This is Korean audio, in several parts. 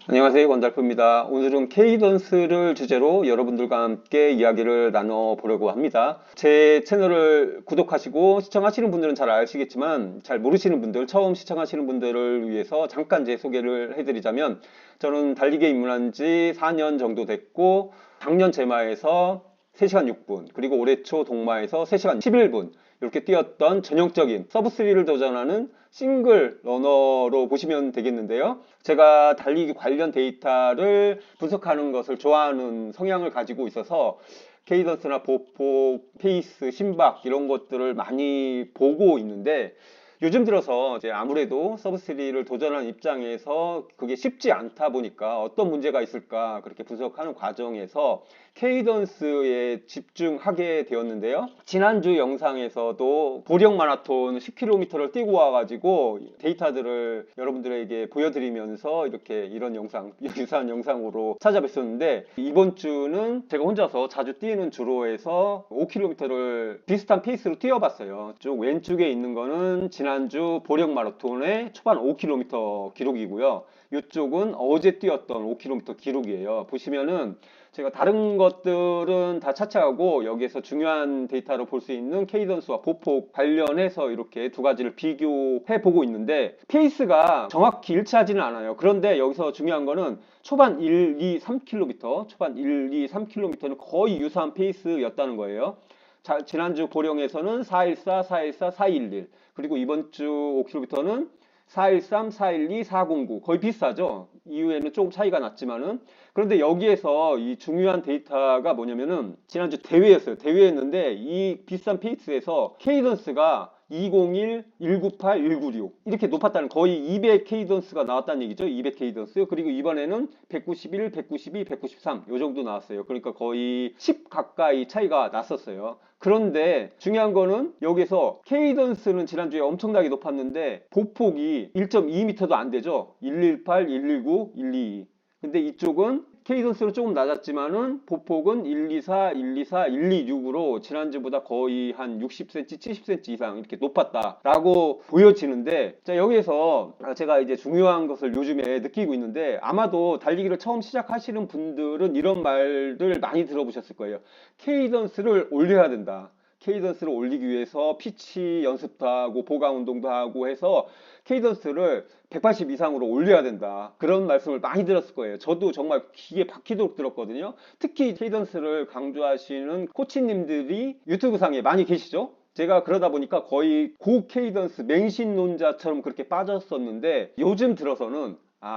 안녕하세요, 권달프입니다. 오늘은 케이던스를 주제로 여러분들과 함께 이야기를 나눠보려고 합니다. 제 채널을 구독하시고 시청하시는 분들은 잘 아시겠지만 잘 모르시는 분들, 처음 시청하시는 분들을 위해서 잠깐 제 소개를 해드리자면, 저는 달리기에 입문한 지 4년 정도 됐고, 작년 제마에서 3시간 6분, 그리고 올해 초 동마에서 3시간 11분 이렇게 뛰었던 전형적인 서브3를 도전하는 싱글 러너로 보시면 되겠는데요. 제가 달리기 관련 데이터를 분석하는 것을 좋아하는 성향을 가지고 있어서 케이던스나 보폭, 페이스, 심박 이런 것들을 많이 보고 있는데, 요즘 들어서 이제 아무래도 서브3를 도전하는 입장에서 그게 쉽지 않다 보니까 어떤 문제가 있을까 그렇게 분석하는 과정에서 케이던스에 집중하게 되었는데요. 지난주 영상에서도 보령 마라톤 10km를 뛰고 와가지고 데이터들을 여러분들에게 보여드리면서 이렇게 이런 영상, 유사한 영상으로 찾아뵀었는데, 이번 주는 제가 혼자서 자주 뛰는 주로 해서 5km를 비슷한 페이스로 뛰어봤어요. 쭉 왼쪽에 있는 거는 지난주 보령 마라톤의 초반 5km 기록이고요. 이쪽은 어제 뛰었던 5km 기록이에요. 보시면은 제가 다른 것들은 다 차치하고 여기에서 중요한 데이터로 볼 수 있는 케이던스와 보폭 관련해서 이렇게 두 가지를 비교해 보고 있는데, 페이스가 정확히 일치하지는 않아요. 그런데 여기서 중요한 거는 초반 1, 2, 3km, 초반 1, 2, 3km는 거의 유사한 페이스였다는 거예요. 자, 지난주 고령에서는 414, 414, 411, 그리고 이번 주 5km는 413, 412, 409 거의 비슷하죠. 이후에는 조금 차이가 났지만은, 그런데 여기에서 이 중요한 데이터가 뭐냐면은 지난주 대회였어요. 대회였는데 이 비싼 페이스에서 케이던스가 201, 198, 196 이렇게 높았다는, 거의 200 케이던스가 나왔다는 얘기죠. 200 케이던스. 그리고 이번에는 191, 192, 193 요 정도 나왔어요. 그러니까 거의 10 가까이 차이가 났었어요. 그런데 중요한 거는 여기서 케이던스는 지난주에 엄청나게 높았는데 보폭이 1.2m도 안 되죠. 118, 119, 122. 근데 이쪽은 케이던스는 조금 낮았지만은 보폭은 124, 124, 126으로 지난주보다 거의 한 60cm, 70cm 이상 이렇게 높았다라고 보여지는데, 자, 여기에서 제가 이제 중요한 것을 요즘에 느끼고 있는데, 아마도 달리기를 처음 시작하시는 분들은 이런 말들 많이 들어보셨을 거예요. 케이던스를 올려야 된다. 케이던스를 올리기 위해서 피치 연습도 하고 보강 운동도 하고 해서 케이던스를 180 이상으로 올려야 된다. 그런 말씀을 많이 들었을 거예요. 저도 정말 귀에 박히도록 들었거든요. 특히 케이던스를 강조하시는 코치님들이 유튜브 상에 많이 계시죠? 제가 그러다 보니까 거의 고 케이던스 맹신론자처럼 그렇게 빠졌었는데, 요즘 들어서는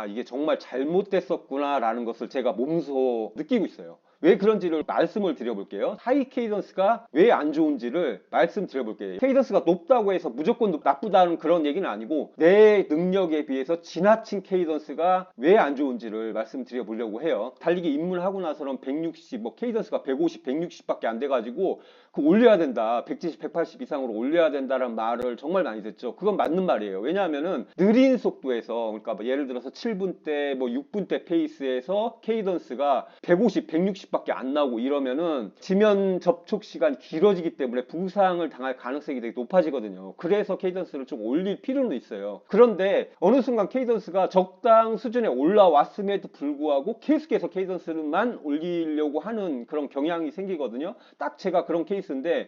이게 정말 잘못됐었구나 라는 것을 제가 몸소 느끼고 있어요. 왜 그런지를 말씀을 드려볼게요. 하이 케이던스가 왜 안 좋은지를 말씀드려볼게요. 케이던스가 높다고 해서 무조건 나쁘다는 그런 얘기는 아니고, 내 능력에 비해서 지나친 케이던스가 왜 안 좋은지를 말씀드려보려고 해요. 달리기 입문하고 나서는 160, 뭐 케이던스가 150, 160밖에 안 돼가지고 그 올려야 된다, 170, 180 이상으로 올려야 된다는 말을 정말 많이 듣죠. 그건 맞는 말이에요. 왜냐하면은 느린 속도에서, 그러니까 뭐 예를 들어서 7분대, 뭐 6분대 페이스에서 케이던스가 150, 160밖에 안 나오고 이러면은 지면 접촉 시간이 길어지기 때문에 부상을 당할 가능성이 되게 높아지거든요. 그래서 케이던스를 좀 올릴 필요는 있어요. 그런데 어느 순간 케이던스가 적당 수준에 올라왔음에도 불구하고 계속해서 케이던스만 올리려고 하는 그런 경향이 생기거든요. 딱 제가 그런 케이스인데,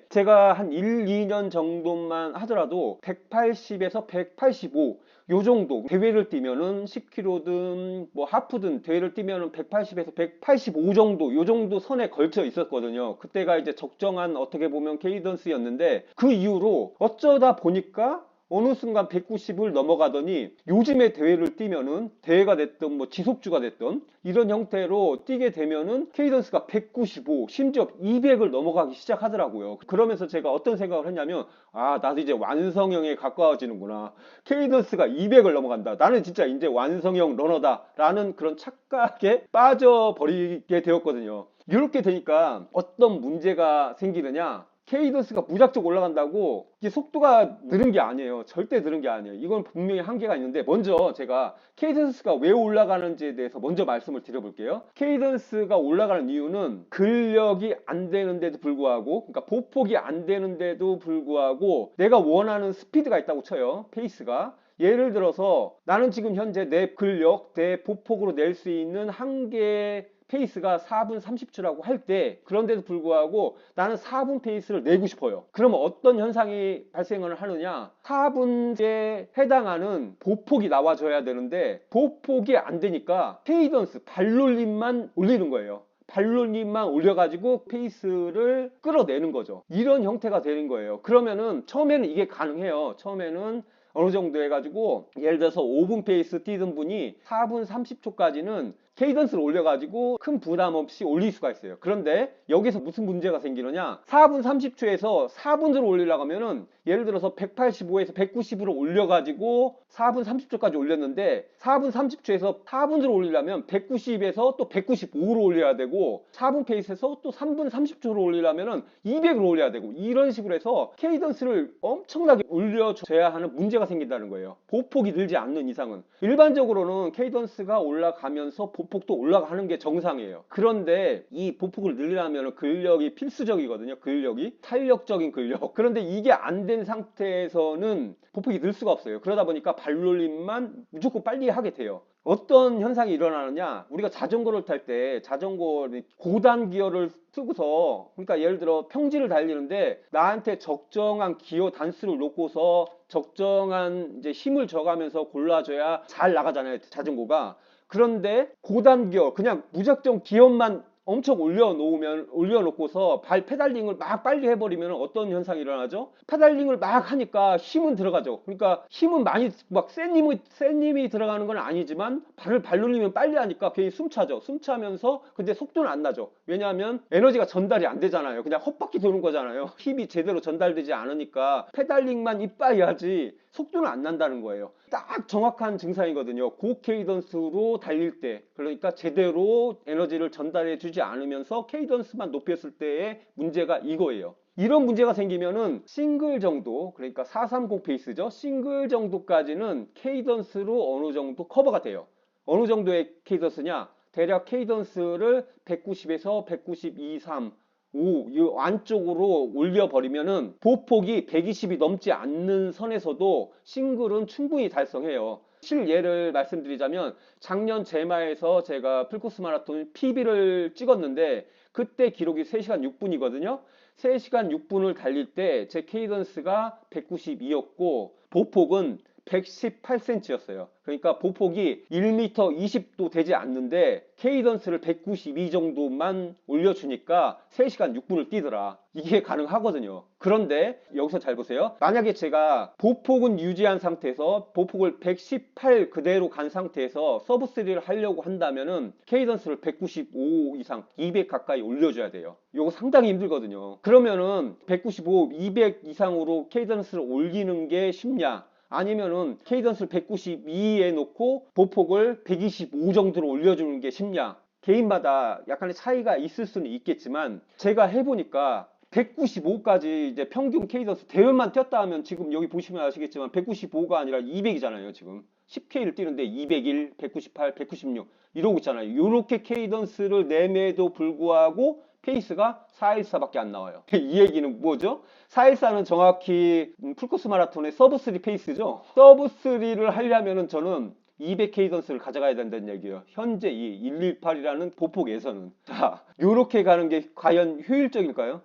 제가 한 1, 2년 정도만 하더라도 180에서 185 요 정도 대회를 뛰면은 10km든 뭐 하프든 대회를 뛰면은 180에서 185 정도, 요 정도 선에 걸쳐 있었거든요. 그때가 이제 적정한 어떻게 보면 케이던스였는데, 그 이후로 어쩌다 보니까 어느 순간 190을 넘어가더니 요즘에 대회를 뛰면은, 대회가 됐든 뭐 지속주가 됐든 이런 형태로 뛰게 되면은 케이던스가 195, 심지어 200을 넘어가기 시작하더라고요. 그러면서 제가 어떤 생각을 했냐면, 나도 이제 완성형에 가까워지는구나. 케이던스가 200을 넘어간다. 나는 진짜 이제 완성형 러너다. 라는 그런 착각에 빠져버리게 되었거든요. 이렇게 되니까 어떤 문제가 생기느냐. 케이던스가 무작정 올라간다고 이게 속도가 느는 게 아니에요. 절대 느는 게 아니에요. 이건 분명히 한계가 있는데, 먼저 제가 케이던스가 왜 올라가는지에 대해서 먼저 말씀을 드려볼게요. 케이던스가 올라가는 이유는 근력이 안 되는데도 불구하고, 그러니까 보폭이 안 되는데도 불구하고 내가 원하는 스피드가 있다고 쳐요. 페이스가. 예를 들어서 나는 지금 현재 내 근력, 내 보폭으로 낼 수 있는 한계 페이스가 4분 30초라고 할 때, 그런데도 불구하고 나는 4분 페이스를 내고 싶어요. 그러면 어떤 현상이 발생을 하느냐? 4분에 해당하는 보폭이 나와줘야 되는데 보폭이 안 되니까 케이던스, 발놀림만 올리는 거예요. 발놀림만 올려가지고 페이스를 끌어내는 거죠. 이런 형태가 되는 거예요. 그러면은 처음에는 이게 가능해요. 처음에는 어느 정도 해가지고 예를 들어서 5분 페이스 뛰던 분이 4분 30초까지는 케이던스를 올려가지고 큰 부담 없이 올릴 수가 있어요. 그런데 여기서 무슨 문제가 생기느냐? 4분 30초에서 4분으로 올리려고 하면은 예를 들어서 185에서 190으로 올려가지고 4분 30초까지 올렸는데 4분 30초에서 4분으로 올리려면 190에서 또 195로 올려야 되고 4분 페이스에서 또 3분 30초로 올리려면 200으로 올려야 되고 이런 식으로 해서 케이던스를 엄청나게 올려줘야 하는 문제가 생긴다는 거예요. 보폭이 늘지 않는 이상은. 일반적으로는 케이던스가 올라가면서 보폭도 올라가는 게 정상이에요. 그런데 이 보폭을 늘리려면 근력이 필수적이거든요. 근력이 탄력적인 근력. 그런데 이게 안 된 상태에서는 보폭이 늘 수가 없어요. 그러다 보니까 발놀림만 무조건 빨리 하게 돼요. 어떤 현상이 일어나느냐? 우리가 자전거를 탈 때 자전거 고단 기어를 쓰고서, 그러니까 예를 들어 평지를 달리는데 나한테 적정한 기어 단수를 놓고서 적정한 이제 힘을 줘가면서 골라줘야 잘 나가잖아요, 자전거가. 그런데 고단 기어, 그냥 무작정 기어만 엄청 올려놓고서 발 페달링을 막 빨리 해버리면 어떤 현상이 일어나죠? 페달링을 막 하니까 힘은 들어가죠. 그러니까 힘은 많이 막 센 힘이 들어가는 건 아니지만 발 눌리면 빨리 하니까 괜히 숨차죠. 숨차면서 근데 속도는 안 나죠. 왜냐하면 에너지가 전달이 안 되잖아요. 그냥 헛바퀴 도는 거잖아요. 힘이 제대로 전달되지 않으니까 페달링만 이빠이 하지 속도는 안 난다는 거예요. 딱 정확한 증상이거든요. 고케이던스로 달릴 때, 그러니까 제대로 에너지를 전달해 주지 않으면서 케이던스만 높였을 때의 문제가 이거예요. 이런 문제가 생기면은 싱글 정도, 그러니까 430 페이스죠. 싱글 정도까지는 케이던스로 어느 정도 커버가 돼요. 어느 정도의 케이던스냐? 대략 케이던스를 190에서 192, 3 5, 이 안쪽으로 올려버리면은 보폭이 120이 넘지 않는 선에서도 싱글은 충분히 달성해요. 실예를 말씀드리자면 작년 제마에서 제가 풀코스 마라톤 PB를 찍었는데 그때 기록이 3시간 6분이거든요. 3시간 6분을 달릴 때 제 케이던스가 192였고 보폭은 118cm였어요. 그러니까 보폭이 1m 20도 되지 않는데 케이던스를 192 정도만 올려주니까 3시간 6분을 뛰더라. 이게 가능하거든요. 그런데 여기서 잘 보세요. 만약에 제가 보폭은 유지한 상태에서 보폭을 118 그대로 간 상태에서 서브3를 하려고 한다면은 케이던스를 195 이상 200 가까이 올려줘야 돼요. 이거 상당히 힘들거든요. 그러면은 195, 200 이상으로 케이던스를 올리는 게 쉽냐? 아니면은 케이던스를 192에 놓고 보폭을 125 정도로 올려주는 게 쉽냐? 개인마다 약간의 차이가 있을 수는 있겠지만 제가 해보니까 195까지 이제 평균 케이던스 대회만 뛰었다 하면 지금 여기 보시면 아시겠지만 195가 아니라 200이잖아요. 지금 10K를 뛰는데 201, 198, 196 이러고 있잖아요. 이렇게 케이던스를 내매도 불구하고 페이스가 414밖에 안 나와요. 이 얘기는 뭐죠? 414는 정확히 풀코스 마라톤의 서브3 페이스죠. 서브3를 하려면은 저는 200 케이던스를 가져가야 된다는 얘기예요. 현재 이 118이라는 보폭에서는. 자, 요렇게 가는 게 과연 효율적일까요?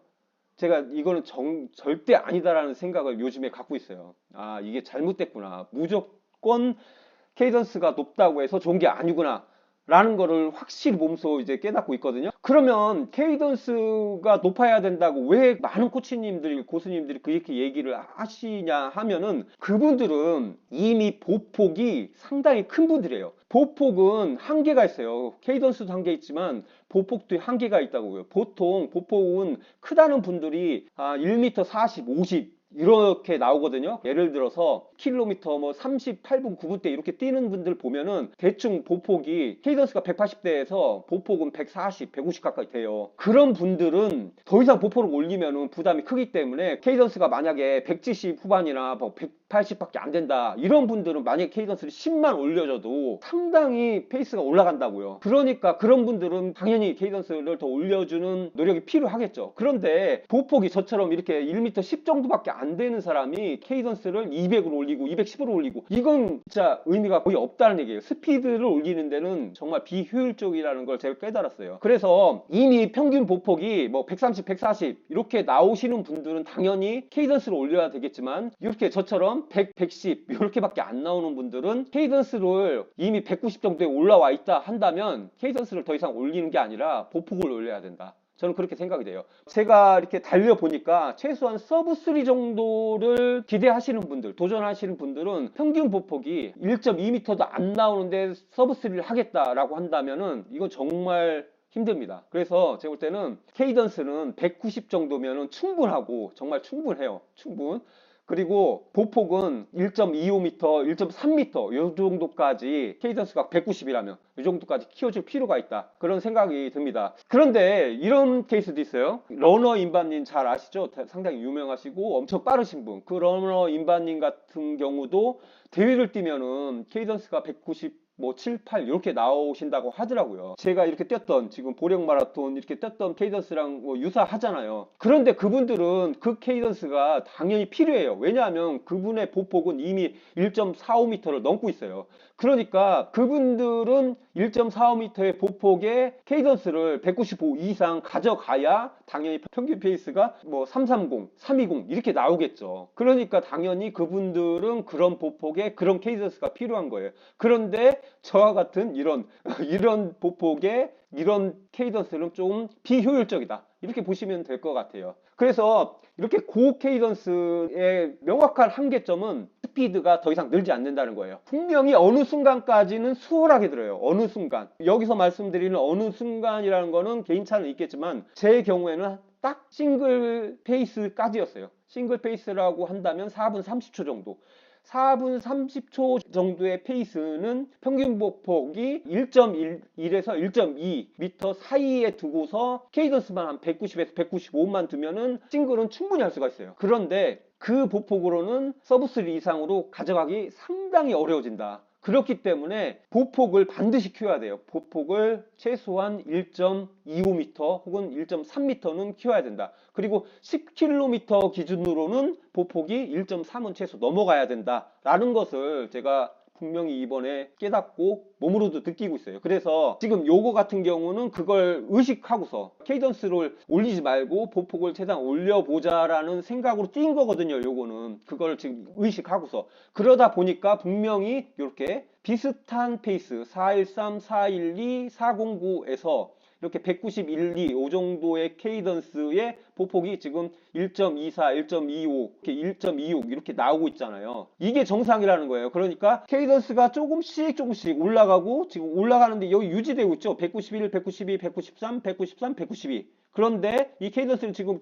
제가 이거는 절대 아니다라는 생각을 요즘에 갖고 있어요. 아, 이게 잘못됐구나. 무조건 케이던스가 높다고 해서 좋은 게 아니구나 라는 거를 확실히 몸소 이제 깨닫고 있거든요. 그러면 케이던스가 높아야 된다고 왜 많은 코치님들이, 고수님들이 그렇게 얘기를 하시냐 하면은 그분들은 이미 보폭이 상당히 큰 분들이에요. 보폭은 한계가 있어요. 케이던스도 한계 있지만 보폭도 한계가 있다고요. 보통 보폭은 크다는 분들이 1m 40, 50 이렇게 나오거든요. 예를 들어서 킬로미터 뭐 38분 9분 대 이렇게 뛰는 분들 보면은 대충 보폭이 케이던스가 180대에서 보폭은 140, 150 가까이 돼요. 그런 분들은 더 이상 보폭을 올리면은 부담이 크기 때문에 케이던스가 만약에 170 후반이나 뭐 180밖에 안 된다 이런 분들은 만약에 케이던스를 10만 올려줘도 상당히 페이스가 올라간다고요. 그러니까 그런 분들은 당연히 케이던스를 더 올려주는 노력이 필요하겠죠. 그런데 보폭이 저처럼 이렇게 1m 10 정도밖에 안 되는 사람이 케이던스를 200으로 올리고 210으로 올리고 이건 진짜 의미가 거의 없다는 얘기예요. 스피드를 올리는 데는 정말 비효율적이라는 걸 제가 깨달았어요. 그래서 이미 평균 보폭이 뭐 130, 140 이렇게 나오시는 분들은 당연히 케이던스를 올려야 되겠지만 이렇게 저처럼 100, 110 이렇게밖에 안 나오는 분들은 케이던스를 이미 190 정도에 올라와 있다 한다면 케이던스를 더 이상 올리는 게 아니라 보폭을 올려야 된다. 저는 그렇게 생각이 돼요. 제가 이렇게 달려보니까 최소한 서브 3 정도를 기대하시는 분들, 도전하시는 분들은 평균 보폭이 1.2m도 안 나오는데 서브 3를 하겠다라고 한다면은 이건 정말 힘듭니다. 그래서 제가 볼 때는 케이던스는 190 정도면은 충분하고 정말 충분해요. 충분. 그리고 보폭은 1.25m, 1.3m 이 정도까지 케이던스가 190이라면 이 정도까지 키워줄 필요가 있다. 그런 생각이 듭니다. 그런데 이런 케이스도 있어요. 러너 임반님 잘 아시죠? 상당히 유명하시고 엄청 빠르신 분. 그 러너 임반님 같은 경우도 대회를 뛰면은 케이던스가 190 뭐 7, 8 이렇게 나오신다고 하더라고요. 제가 이렇게 뛰었던 지금 보령 마라톤 이렇게 뛰었던 케이던스랑 뭐 유사하잖아요. 그런데 그분들은 그 케이던스가 당연히 필요해요. 왜냐하면 그분의 보폭은 이미 1.45m를 넘고 있어요. 그러니까 그분들은 1.45m의 보폭의 케이던스를 195 이상 가져가야 당연히 평균 페이스가 뭐 330, 320 이렇게 나오겠죠. 그러니까 당연히 그분들은 그런 보폭의 그런 케이던스가 필요한 거예요. 그런데 저와 같은 이런 보폭의 이런 케이던스는 좀 비효율적이다. 이렇게 보시면 될 것 같아요. 그래서 이렇게 고 케이던스의 명확한 한계점은 스피드가 더 이상 늘지 않는다는 거예요. 분명히 어느 순간까지는 수월하게 들어요. 어느 순간. 여기서 말씀드리는 어느 순간이라는 거는 개인차는 있겠지만 제 경우에는 딱 싱글 페이스까지였어요. 싱글 페이스라고 한다면 4분 30초 정도. 4분 30초 정도의 페이스는 평균 보폭이 1.1에서 1.2m 사이에 두고서 케이던스만 한 190에서 195만 두면은 싱글은 충분히 할 수가 있어요. 그런데 그 보폭으로는 서브 3 이상으로 가져가기 상당히 어려워진다. 그렇기 때문에 보폭을 반드시 키워야 돼요. 보폭을 최소한 1.25m 혹은 1.3m는 키워야 된다. 그리고 10km 기준으로는 보폭이 1.3은 최소 넘어가야 된다라는 것을 제가 분명히 이번에 깨닫고 몸으로도 느끼고 있어요. 그래서 지금 요거 같은 경우는 그걸 의식하고서 케이던스를 올리지 말고 보폭을 최대한 올려보자라는 생각으로 뛴 거거든요. 요거는 그걸 지금 의식하고서 그러다 보니까 분명히 이렇게 비슷한 페이스 413, 412, 409에서 이렇게 191, 2, 이 정도의 케이던스의 보폭이 지금 1.24, 1.25, 이렇게 1.26 이렇게 나오고 있잖아요. 이게 정상이라는 거예요. 그러니까 케이던스가 조금씩 올라가고 지금 올라가는데 여기 유지되고 있죠. 191, 192, 193, 193, 192. 그런데 이 케이던스는 지금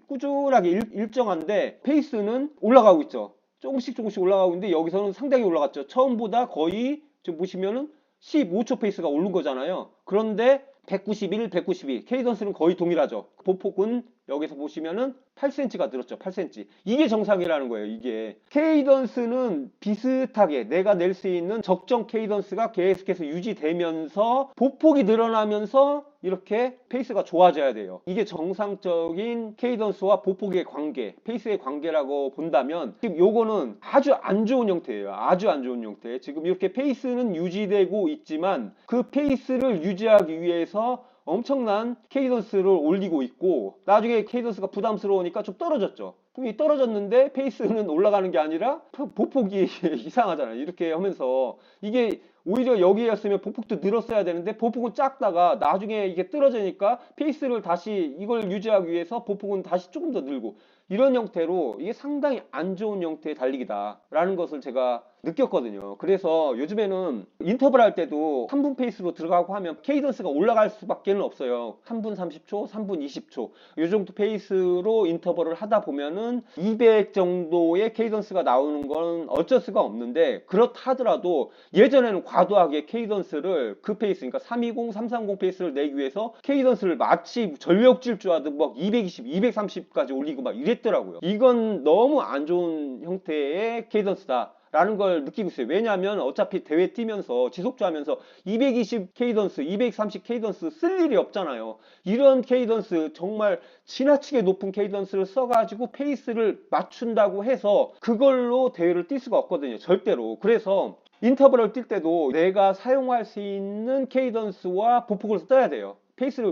꾸준하게 일정한데 페이스는 올라가고 있죠. 조금씩 올라가고 있는데 여기서는 상당히 올라갔죠. 처음보다 거의 지금 보시면은 15초 페이스가 오른 거잖아요. 그런데 191, 192. 케이던스는 거의 동일하죠. 보폭은 여기서 보시면은 8cm가 늘었죠. 8cm. 이게 정상이라는 거예요. 이게. 케이던스는 비슷하게 내가 낼 수 있는 적정 케이던스가 계속해서 유지되면서 보폭이 늘어나면서 이렇게 페이스가 좋아져야 돼요. 이게 정상적인 케이던스와 보폭의 관계, 페이스의 관계라고 본다면 지금 요거는 아주 안 좋은 형태예요. 아주 안 좋은 형태. 지금 이렇게 페이스는 유지되고 있지만 그 페이스를 유지하기 위해서 엄청난 케이던스를 올리고 있고 나중에 케이던스가 부담스러우니까 좀 떨어졌죠. 분명히 떨어졌는데 페이스는 올라가는 게 아니라 보폭이 이상하잖아요. 이렇게 하면서 이게 오히려 여기였으면 보폭도 늘었어야 되는데 보폭은 작다가 나중에 이게 떨어지니까 페이스를 다시 이걸 유지하기 위해서 보폭은 다시 조금 더 늘고 이런 형태로 이게 상당히 안 좋은 형태의 달리기다 라는 것을 제가 느꼈거든요. 그래서 요즘에는 인터벌 할 때도 3분 페이스로 들어가고 하면 케이던스가 올라갈 수밖에 없어요. 3분 30초, 3분 20초 이 정도 페이스로 인터벌을 하다 보면은 200 정도의 케이던스가 나오는 건 어쩔 수가 없는데 그렇다 하더라도 예전에는 과도하게 케이던스를 그 페이스 그러니까 320, 330 페이스를 내기 위해서 케이던스를 마치 전력 질주하듯 막 220, 230까지 올리고 막 이랬더라고요. 이건 너무 안 좋은 형태의 케이던스다 라는 걸 느끼고 있어요. 왜냐하면 어차피 대회 뛰면서 지속주하면서 220 케이던스, 230 케이던스 쓸 일이 없잖아요. 이런 케이던스, 정말 지나치게 높은 케이던스를 써가지고 페이스를 맞춘다고 해서 그걸로 대회를 뛸 수가 없거든요. 절대로. 그래서 인터벌을 뛸 때도 내가 사용할 수 있는 케이던스와 보폭을 써야 돼요.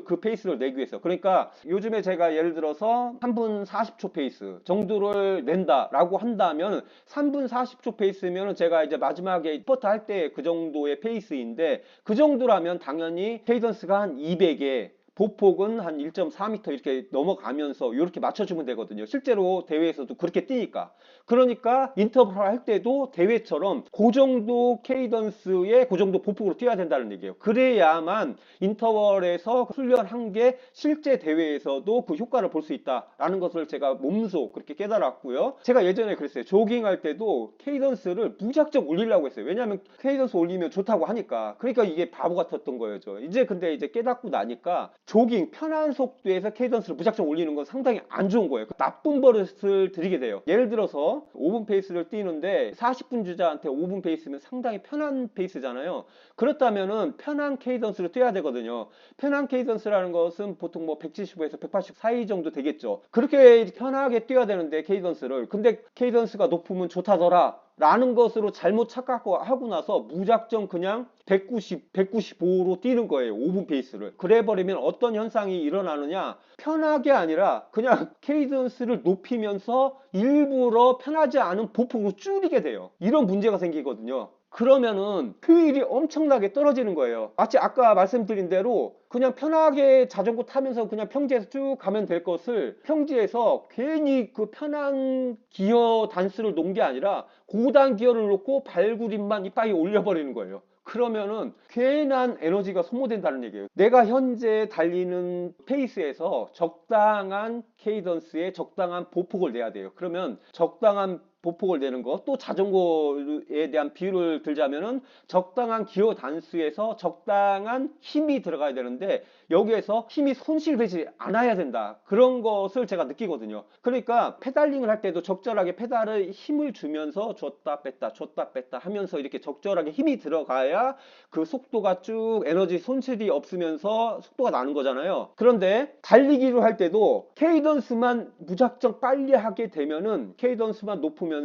그 페이스를 내기 위해서. 그러니까 요즘에 제가 예를 들어서 3분 40초 페이스 정도를 낸다라고 한다면 3분 40초 페이스면 제가 이제 마지막에 스퍼트 할 때 그 정도의 페이스인데, 그 정도라면 당연히 케이던스가 한 200에 보폭은 한 1.4m 이렇게 넘어가면서 이렇게 맞춰주면 되거든요. 실제로 대회에서도 그렇게 뛰니까. 그러니까 인터벌 할 때도 대회처럼 그 정도 케이던스에 그 정도 보폭으로 뛰어야 된다는 얘기예요. 그래야만 인터벌에서 훈련한 게 실제 대회에서도 그 효과를 볼 수 있다라는 것을 제가 몸소 그렇게 깨달았고요. 제가 예전에 그랬어요. 조깅할 때도 케이던스를 무작정 올리려고 했어요. 왜냐하면 케이던스 올리면 좋다고 하니까. 그러니까 이게 바보 같았던 거예요. 근데 이제 깨닫고 나니까 조깅 편한 속도에서 케이던스를 무작정 올리는 건 상당히 안 좋은 거예요. 나쁜 버릇을 들이게 돼요. 예를 들어서 5분 페이스를 뛰는데 40분 주자한테 5분 페이스면 상당히 편한 페이스잖아요. 그렇다면은 편한 케이던스를 뛰어야 되거든요. 편한 케이던스라는 것은 보통 뭐 175에서 180 사이 정도 되겠죠. 그렇게 편하게 뛰어야 되는데 케이던스를, 근데 케이던스가 높으면 좋다더라 라는 것으로 잘못 착각하고 나서 무작정 그냥 190, 195로 뛰는 거예요. 5분 페이스를. 그래 버리면 어떤 현상이 일어나느냐, 편하게 아니라 그냥 케이던스를 높이면서 일부러 편하지 않은 보폭으로 줄이게 돼요. 이런 문제가 생기거든요. 그러면은 효율이 엄청나게 떨어지는 거예요. 마치 아까 말씀드린 대로 그냥 편하게 자전거 타면서 그냥 평지에서 쭉 가면 될 것을 평지에서 괜히 그 편한 기어 단수를 놓은 게 아니라 고단 기어를 놓고 발구림만 이빨이 올려버리는 거예요. 그러면은 괜한 에너지가 소모된다는 얘기예요. 내가 현재 달리는 페이스에서 적당한 케이던스에 적당한 보폭을 내야 돼요. 그러면 적당한 보폭을 내는 거, 또 자전거에 대한 비유를 들자면은 적당한 기어 단수에서 적당한 힘이 들어가야 되는데 여기에서 힘이 손실되지 않아야 된다. 그런 것을 제가 느끼거든요. 그러니까 페달링을 할 때도 적절하게 페달을 힘을 주면서 줬다 뺐다 하면서 이렇게 적절하게 힘이 들어가야 그 속도가 쭉 에너지 손실이 없으면서 속도가 나는 거잖아요. 그런데 달리기를 할 때도 케이던스만 무작정 빨리 하게 되면은 케이던스만 높으면서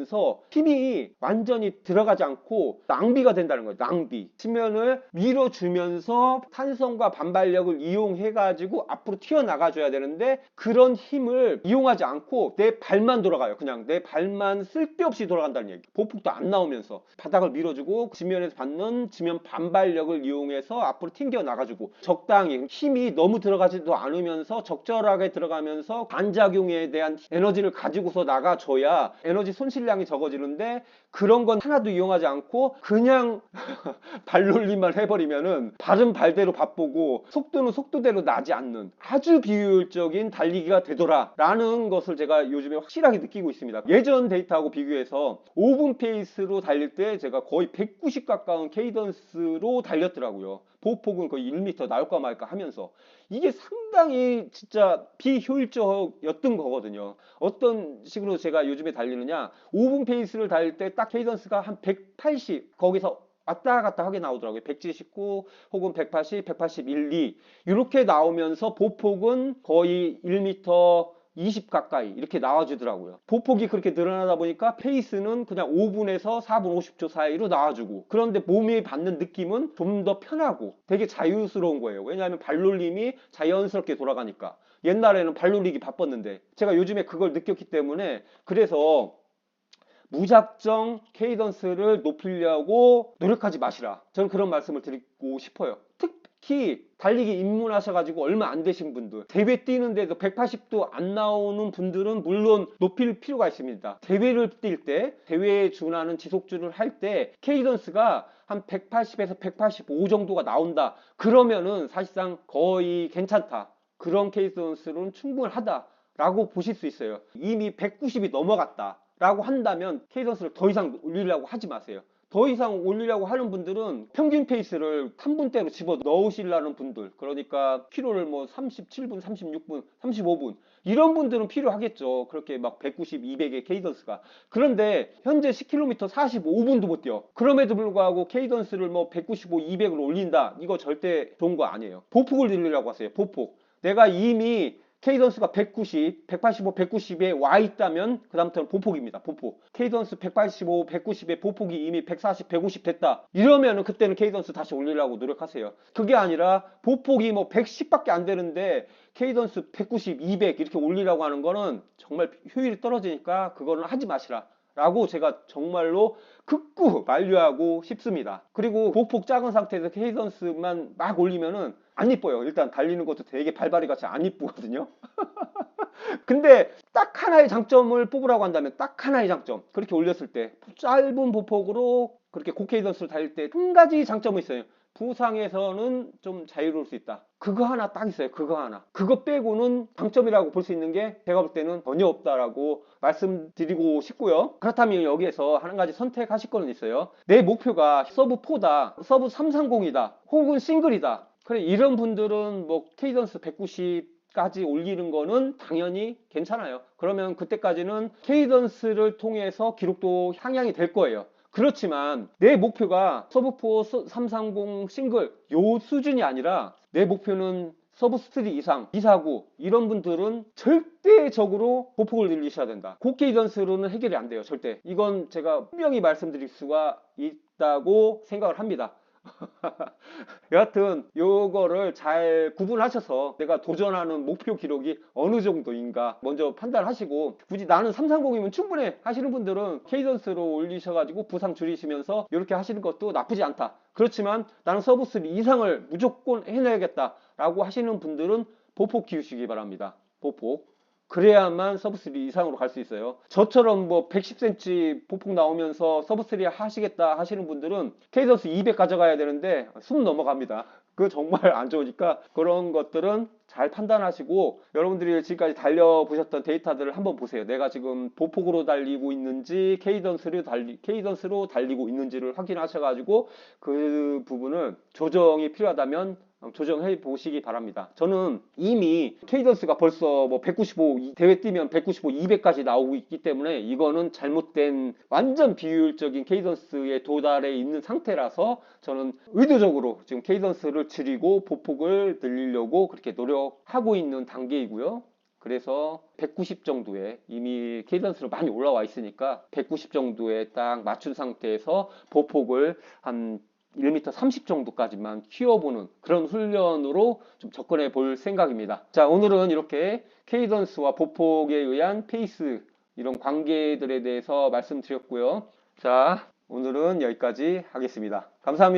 힘이 완전히 들어가지 않고 낭비가 된다는 거예요. 낭비. 측면을 밀어주면서 탄성과 반발력을 이용해 가지고 앞으로 튀어나가 줘야 되는데 그런 힘을 이용하지 않고 내 발만 돌아가요. 그냥 내 발만 쓸데없이 돌아간다는 얘기. 보폭도 안 나오면서 바닥을 밀어주고 지면에서 받는 지면 반발력을 이용해서 앞으로 튕겨 나가주고 적당히 힘이 너무 들어가지도 않으면서 적절하게 들어가면서 반작용에 대한 에너지를 가지고서 나가줘야 에너지 손실량이 적어지는데 그런 건 하나도 이용하지 않고 그냥 발놀림만 해버리면은 발은 발대로 바쁘고 속도는 속도대로 나지 않는 아주 비효율적인 달리기가 되더라 라는 것을 제가 요즘에 확실하게 느끼고 있습니다. 예전 데이터하고 비교해서 5분 페이스로 달릴 때 제가 거의 190 가까운 케이던스로 달렸더라고요. 보폭은 거의 1m 나올까 말까 하면서 이게 상당히 진짜 비효율적이었던 거거든요. 어떤 식으로 제가 요즘에 달리느냐, 5분 페이스를 달릴 때 딱 케이던스가 한 180 거기서 왔다 갔다 하게 나오더라고요. 179 혹은 180, 181, 2 이렇게 나오면서 보폭은 거의 1m 20 가까이 이렇게 나와주더라고요. 보폭이 그렇게 늘어나다 보니까 페이스는 그냥 5분에서 4분 50초 사이로 나와주고, 그런데 몸이 받는 느낌은 좀 더 편하고 되게 자유스러운 거예요. 왜냐하면 발놀림이 자연스럽게 돌아가니까. 옛날에는 발놀리기 바빴는데 제가 요즘에 그걸 느꼈기 때문에, 그래서 무작정 케이던스를 높이려고 노력하지 마시라. 저는 그런 말씀을 드리고 싶어요. 특히 달리기 입문하셔가지고 얼마 안 되신 분들, 대회 뛰는데도 180도 안 나오는 분들은 물론 높일 필요가 있습니다. 대회를 뛸 때, 대회에 준하는 지속주를 할 때 케이던스가 한 180에서 185 정도가 나온다. 그러면은 사실상 거의 괜찮다. 그런 케이던스로는 충분하다 라고 보실 수 있어요. 이미 190이 넘어갔다 라고 한다면 케이던스를 더 이상 올리려고 하지 마세요. 더 이상 올리려고 하는 분들은 평균 페이스를 3분대로 집어 넣으시려는 분들, 그러니까 키로를 뭐 37분, 36분, 35분 이런 분들은 필요하겠죠. 그렇게 막 190, 200의 케이던스가. 그런데 현재 10km 45분도 못 뛰어. 그럼에도 불구하고 케이던스를 뭐 195, 200으로 올린다. 이거 절대 좋은 거 아니에요. 보폭을 늘리려고 하세요. 보폭. 내가 이미 케이던스가 190, 185, 190에 와 있다면 그 다음부터는 보폭입니다. 보폭. 케이던스 185, 190에 보폭이 이미 140, 150 됐다. 이러면은 그때는 케이던스 다시 올리려고 노력하세요. 그게 아니라 보폭이 뭐 110밖에 안 되는데 케이던스 190, 200 이렇게 올리려고 하는 거는 정말 효율이 떨어지니까 그거는 하지 마시라 라고 제가 정말로 극구 만류하고 싶습니다. 그리고 보폭 작은 상태에서 케이던스만 막 올리면은 안 이뻐요. 일단 달리는 것도 되게 발발이 같이 안 이쁘거든요. 근데 딱 하나의 장점을 뽑으라고 한다면 딱 하나의 장점, 그렇게 올렸을 때 짧은 보폭으로 그렇게 고케이던스를 달릴 때 한 가지 장점이 있어요. 부상에서는 좀 자유로울 수 있다. 그거 하나 딱 있어요. 그거 하나. 그거 빼고는 장점이라고 볼 수 있는 게 제가 볼 때는 전혀 없다라고 말씀드리고 싶고요. 그렇다면 여기에서 한 가지 선택하실 거는 있어요. 내 목표가 서브 4다, 서브 330이다, 혹은 싱글이다. 그래, 이런 분들은 뭐 케이던스 190까지 올리는 거는 당연히 괜찮아요. 그러면 그때까지는 케이던스를 통해서 기록도 향양이 될 거예요. 그렇지만 내 목표가 서브4 330 싱글 요 수준이 아니라 내 목표는 서브3 이상, 249 이런 분들은 절대적으로 보폭을 늘리셔야 된다. 고케이던스로는 해결이 안 돼요. 절대. 이건 제가 분명히 말씀드릴 수가 있다고 생각을 합니다. 여하튼 요거를 잘 구분하셔서 내가 도전하는 목표 기록이 어느 정도인가 먼저 판단하시고, 굳이 나는 330이면 충분해 하시는 분들은 케이던스로 올리셔가지고 부상 줄이시면서 이렇게 하시는 것도 나쁘지 않다. 그렇지만 나는 서브3 이상을 무조건 해내야겠다 라고 하시는 분들은 보폭 키우시기 바랍니다. 보폭. 그래야만 서브3 이상으로 갈 수 있어요. 저처럼 뭐 110cm 보폭 나오면서 서브3 하시겠다 하시는 분들은 케이던스 200 가져가야 되는데 숨 넘어갑니다. 그거 정말 안 좋으니까 그런 것들은 잘 판단하시고, 여러분들이 지금까지 달려보셨던 데이터들을 한번 보세요. 내가 지금 보폭으로 달리고 있는지 케이던스로 달리고 있는지를 확인하셔가지고 그 부분을 조정이 필요하다면 조정해 보시기 바랍니다. 저는 이미 케이던스가 벌써 뭐 195 대회 뛰면 195, 200까지 나오고 있기 때문에 이거는 잘못된 완전 비효율적인 케이던스에 도달해 있는 상태라서 저는 의도적으로 지금 케이던스를 줄이고 보폭을 늘리려고 그렇게 노력하고 있는 단계이고요. 그래서 190 정도에 이미 케이던스로 많이 올라와 있으니까 190 정도에 딱 맞춘 상태에서 보폭을 한 1m 30 정도까지만 키워보는 그런 훈련으로 좀 접근해 볼 생각입니다. 자, 오늘은 이렇게 케이던스와 보폭에 의한 페이스 이런 관계들에 대해서 말씀드렸고요. 자, 오늘은 여기까지 하겠습니다. 감사합니다.